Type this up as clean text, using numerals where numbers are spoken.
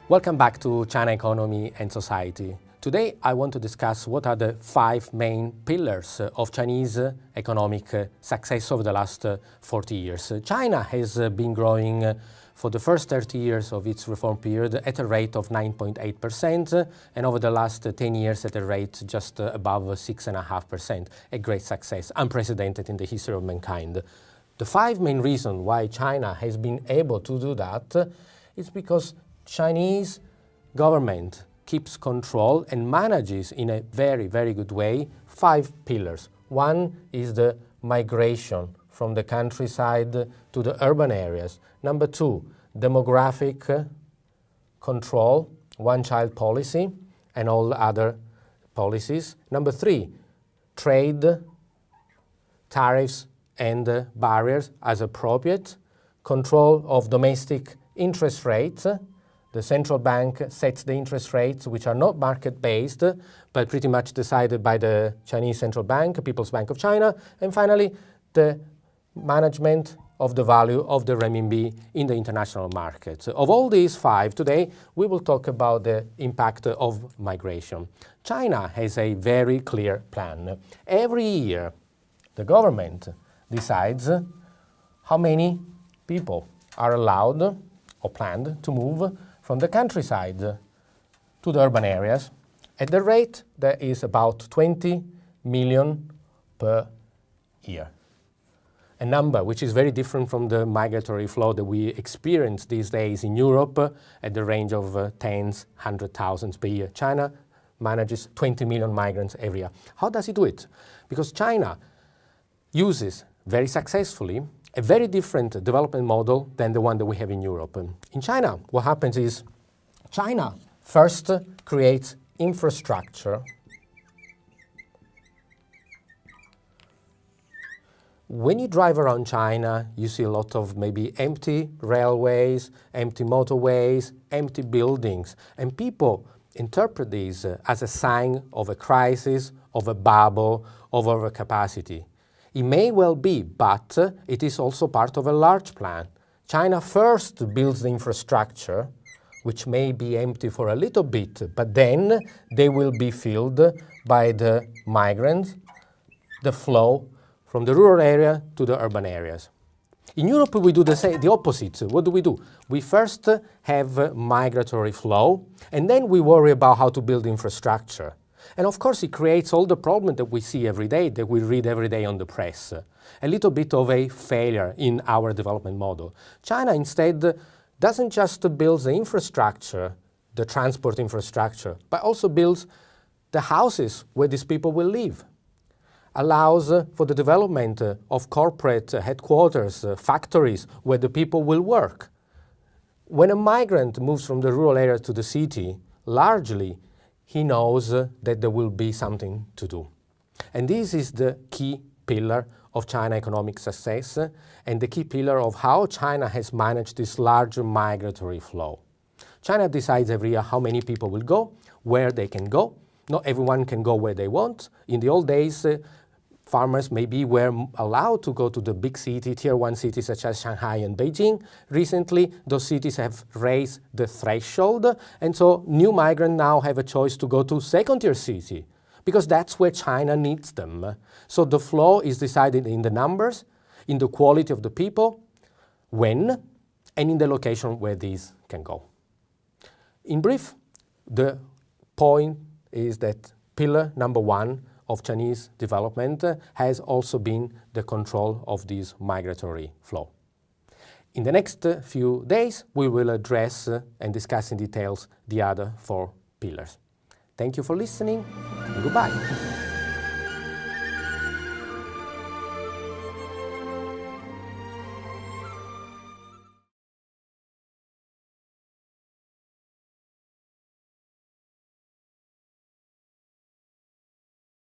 Welcome back to China Economy and Society. Today I want to discuss what are the 5 main pillars of Chinese economic success over the last 40 years. China has been growing for the first 30 years of its reform period at a rate of 9.8% and over the last 10 years at a rate just above 6.5%. A great success, unprecedented in the history of mankind. The 5 main reasons why China has been able to do that is because Chinese government keeps control and manages in a very, very good way 5 pillars. One is the migration from the countryside to the urban areas. Number 2, demographic control, one-child policy and all other policies. Number 3, trade, tariffs and barriers as appropriate, control of domestic interest rates. The central bank sets the interest rates, which are not market-based, but pretty much decided by the Chinese Central Bank, People's Bank of China. And finally, the management of the value of the renminbi in the international market. Of all these 5, today we will talk about the impact of migration. China has a very clear plan. Every year, the government decides how many people are allowed or planned to move from the countryside to the urban areas at the rate that is about 20 million per year. A number which is very different from the migratory flow that we experience these days in Europe at the range of tens, 100,000 per year. China manages 20 million migrants every year. How does it do it? Because China uses very successfully a very different development model than the one that we have in Europe. In China, what happens is China first creates infrastructure. When you drive around China, you see a lot of maybe empty railways, empty motorways, empty buildings, and people interpret these as a sign of a crisis, of a bubble, of overcapacity. It may well be, but it is also part of a large plan. China first builds the infrastructure, which may be empty for a little bit, but then they will be filled by the migrants, the flow from the rural area to the urban areas. In Europe, we do the opposite. What do? We first have migratory flow, and then we worry about how to build infrastructure. And of course, it creates all the problems that we see every day, that we read every day on the press. A little bit of a failure in our development model. China instead doesn't just build the infrastructure, the transport infrastructure, but also builds the houses where these people will live. Allows for the development of corporate headquarters, factories where the people will work. When a migrant moves from the rural area to the city, largely he knows that there will be something to do. And this is the key pillar of China economic success and the key pillar of how China has managed this large migratory flow. China decides every year how many people will go, where they can go. Not everyone can go where they want. In the old days, farmers maybe were allowed to go to the big city, tier 1 cities such as Shanghai and Beijing. Recently, those cities have raised the threshold, and so new migrants now have a choice to go to second-tier city, because that's where China needs them. So the flow is decided in the numbers, in the quality of the people, when, and in the location where these can go. In brief, the point is that pillar number 1 of Chinese development has also been the control of this migratory flow. In the next few days, we will address and discuss in details the other 4 pillars. Thank you for listening, and goodbye.